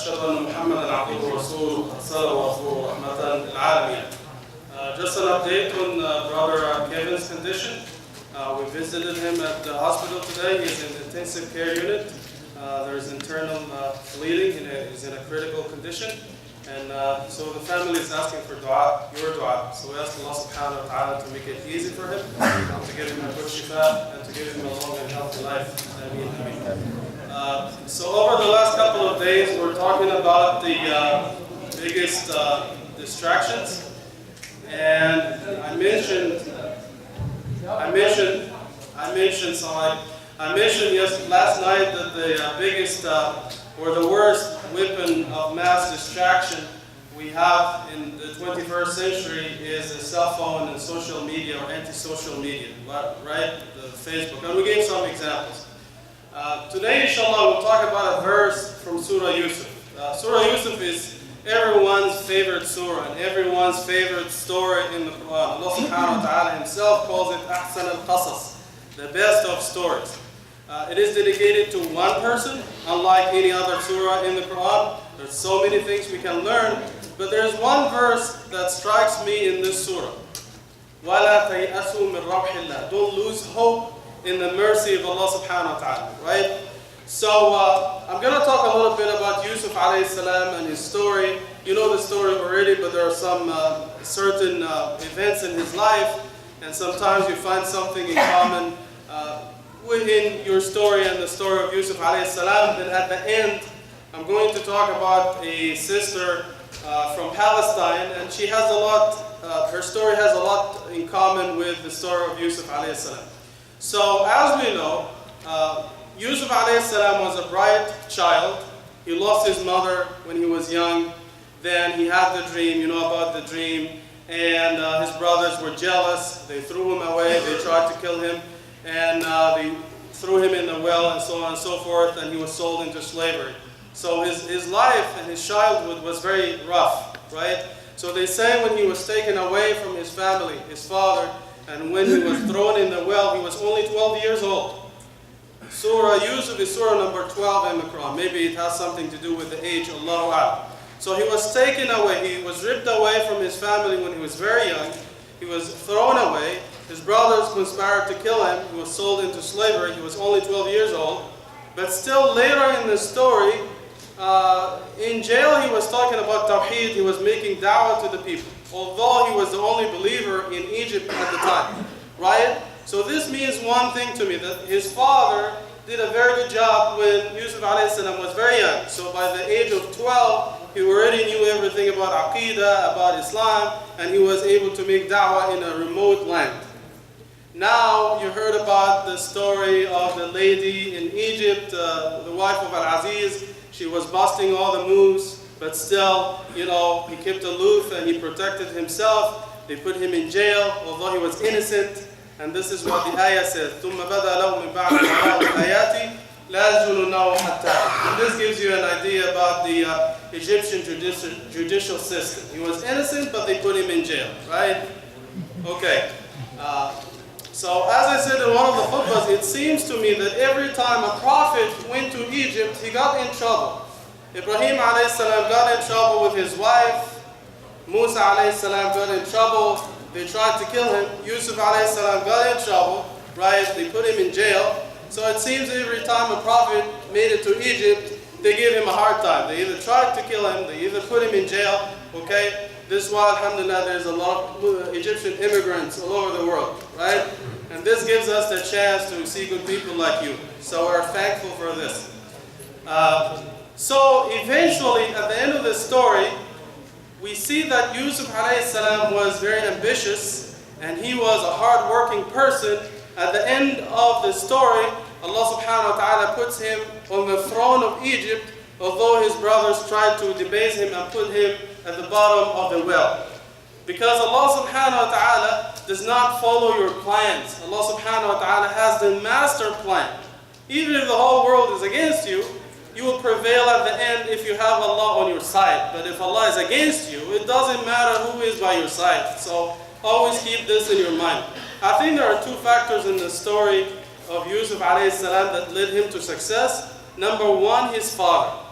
أشهد أن محمدا عبده ورسوله أرسله ورسوله رحمة للعالمين. Just an update on Brother Kevin's condition. We visited him at the hospital today. He's in the intensive care unit. There's internal bleeding. He's in a critical condition. And so the family is asking for dua, your dua. So we ask Allah subhanahu wa ta'ala to make it easy for him, to give him a good shifa, and to give him a long and healthy life. Ameen, ameen. So over the last couple of days, we're talking about the biggest distractions. And I mentioned last night that the biggest or the worst weapon of mass distraction we have in the 21st century is the cell phone and social media or anti-social media, right? The Facebook. And we gave some examples. Today, inshallah, we'll talk about a verse from Surah Yusuf. Surah Yusuf is everyone's favorite surah and everyone's favorite story in the Quran. Allah subhanahu wa ta'ala himself calls it Ahsan al-Qasas, the best of stories. It is dedicated to one person, unlike any other surah in the Quran. There's so many things we can learn, but there's one verse that strikes me in this surah. وَلَا تَيْأَسُوا مِنْ رَوْحِ اللَّهِ. Don't lose hope in the mercy of Allah subhanahu wa ta'ala, right? So I'm going to talk a little bit about Yusuf alayhi salam and his story. You know the story already, but there are some certain events in his life, and sometimes you find something in common within your story and the story of Yusuf alayhi salam. Then at the end, I'm going to talk about a sister from Palestine, and she has a lot, her story has a lot in common with the story of Yusuf alayhi salam. So as we know, Yusuf alayhi salam was a bright child. He lost his mother when he was young. Then he had the dream, you know about the dream, and his brothers were jealous. They threw him away, they tried to kill him, and they threw him in the well and so on and so forth, and he was sold into slavery. So his life and his childhood was very rough, right? So they say when he was taken away from his family, his father, and when he was thrown in the well, he was only 12 years old. Surah Yusuf is surah number 12 in the Quran. Maybe it has something to do with the age, Allahu A'lam. So he was taken away, he was ripped away from his family when he was very young. He was thrown away. His brothers conspired to kill him. He was sold into slavery. He was only 12 years old. But still later in the story, in jail he was talking about Tawheed. He was making da'wah to the people, although he was the only believer in Egypt at the time, right? So this means one thing to me, that his father did a very good job when Yusuf alayhi salam was very young. So by the age of 12, he already knew everything about Aqidah, about Islam, and he was able to make da'wah in a remote land. Now you heard about the story of the lady in Egypt, the wife of Al-Aziz. She was busting all the moves, but still, you know, he kept aloof and he protected himself. They put him in jail, although he was innocent. And this is what the ayah says. ثُمَّ بَدَى لَهُم مِّن بَعْدِ مَا رَأَوُا الْآيَاتِ لَا يَسْجُنُونَهُ حَتَّى. This gives you an idea about the Egyptian judicial system. He was innocent, but they put him in jail, right? Okay. So as I said in one of the khutbahs, it seems to me that every time a prophet went to Egypt, he got in trouble. Ibrahim alayhi salam got in trouble with his wife. Musa alayhi salam got in trouble. They tried to kill him. Yusuf alayhi salam got in trouble, right? They put him in jail. So it seems every time a prophet made it to Egypt, they gave him a hard time. They either tried to kill him, they either put him in jail, okay? This is why, alhamdulillah, there's a lot of Egyptian immigrants all over the world, right? And this gives us the chance to see good people like you. So we're thankful for this. So eventually, at the end of the story, we see that Yusuf alayhi salam was very ambitious and he was a hard-working person. At the end of the story, Allah subhanahu wa ta'ala puts him on the throne of Egypt, although his brothers tried to debase him and put him at the bottom of the well. Because Allah subhanahu wa ta'ala does not follow your plans. Allah subhanahu wa ta'ala has the master plan. Even if the whole world is against you, you will prevail at the end if you have Allah on your side. But if Allah is against you, it doesn't matter who is by your side. So always keep this in your mind. I think there are two factors in the story of Yusuf alayhi salam that led him to success. Number one, his father.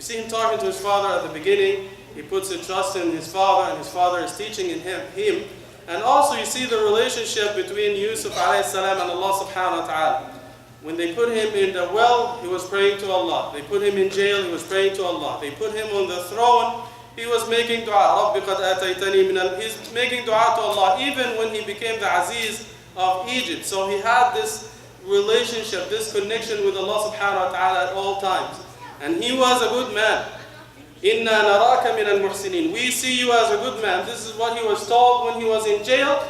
You see him talking to his father at the beginning. He puts his trust in his father, and his father is teaching him. And also you see the relationship between Yusuf alayhi salam and Allah subhanahu wa ta'ala. When they put him in the well, he was praying to Allah. They put him in jail, he was praying to Allah. They put him on the throne, he was making dua. He's making dua to Allah even when he became the Aziz of Egypt. So he had this relationship, this connection with Allah subhanahu wa ta'ala at all times. And he was a good man. Inna naraka min al-muhsinin. We see you as a good man. This is what he was told when he was in jail.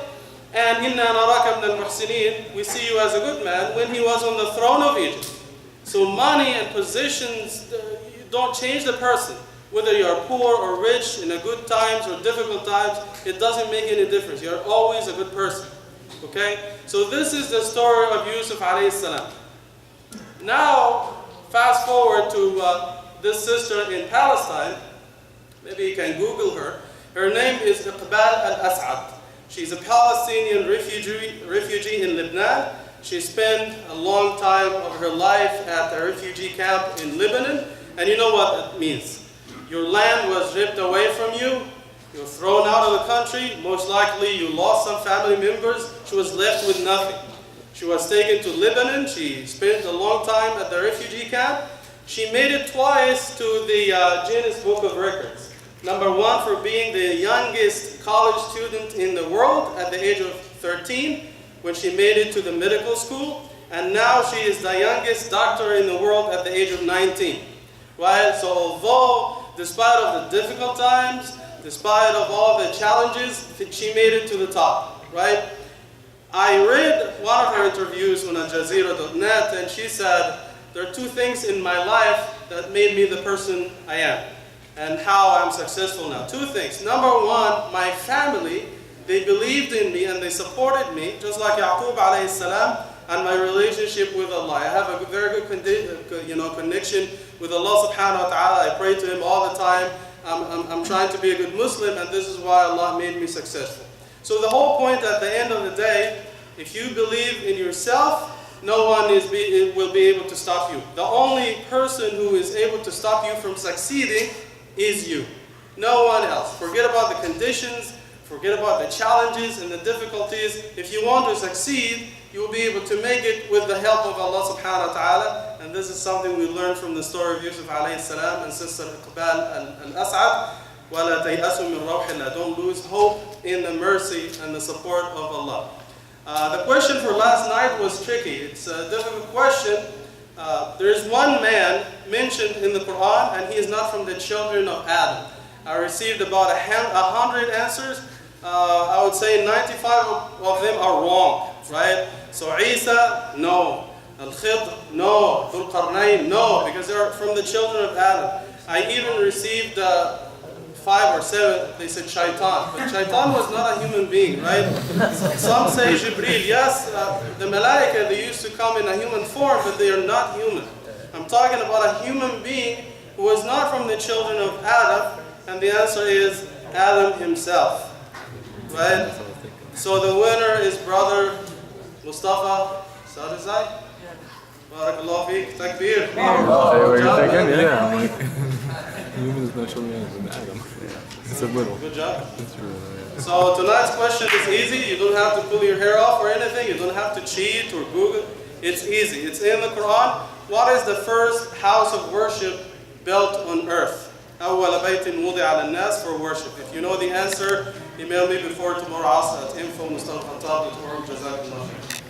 And inna naraka min al-muhsinin. We see you as a good man when he was on the throne of Egypt. So money and positions don't change the person. Whether you're poor or rich, in a good times or difficult times, it doesn't make any difference. You're always a good person. Okay? So this is the story of Yusuf alayhi salam. Now, fast forward to this sister in Palestine. Maybe you can Google her. Her name is Iqbal al-As'ad. She's a Palestinian refugee in Lebanon. She spent a long time of her life at a refugee camp in Lebanon. And you know what it means. Your land was ripped away from you. You were thrown out of the country. Most likely you lost some family members. She was left with nothing. She was taken to Lebanon. She spent a long time at the refugee camp. She made it twice to the Guinness Book of Records. Number one, for being the youngest college student in the world at the age of 13, when she made it to the medical school. And now she is the youngest doctor in the world at the age of 19. Right? So although, despite of the difficult times, despite of all the challenges, she made it to the top. Right? I read one of her interviews on aljazeera.net, and she said, there are two things in my life that made me the person I am and how I'm successful now. Two things. Number one, my family, they believed in me and they supported me, just like Yaqub alayhi salam, and my relationship with Allah. I have a very good connection with Allah subhanahu wa ta'ala. I pray to Him all the time. I'm trying to be a good Muslim, and this is why Allah made me successful. So the whole point at the end of the day, if you believe in yourself, no one will be able to stop you. The only person who is able to stop you from succeeding is you. No one else. Forget about the conditions, forget about the challenges and the difficulties. If you want to succeed, you will be able to make it with the help of Allah subhanahu wa ta'ala. And this is something we learned from the story of Yusuf alayhi salam and Sister Iqbal al-As'ad. وَلَا تَيْأَسُوا مِنْ رَوْحِ اللَّهِ. Don't lose hope in the mercy and the support of Allah. The question for last night was tricky. It's a difficult question. There is one man mentioned in the Quran, and he is not from the children of Adam. I received about 100 answers. I would say 95 of them are wrong, right? So Isa, no. Al-Khidr, no. Dhul Qarnayn, no, because they are from the children of Adam. I even received 5 or 7, they said Shaitan. But Shaitan was not a human being, right? Some say Jibreel. Yes, the Malaika, they used to come in a human form, but they are not human. I'm talking about a human being who was not from the children of Adam, and the answer is Adam himself, right? So the winner is brother Mustafa Sadizai. Barakallahu feek, takbir. Were you thinking? Yeah, I'm like, human is not children of Adam. It's a little. Good job. It's really, yeah. So tonight's question is easy. You don't have to pull your hair off or anything. You don't have to cheat or Google. It's easy. It's in the Quran. What is the first house of worship built on earth? أول بيت وضع للناس for worship. If you know the answer, email me before tomorrow at info@mustalkhatab.org. جزاك الله خير.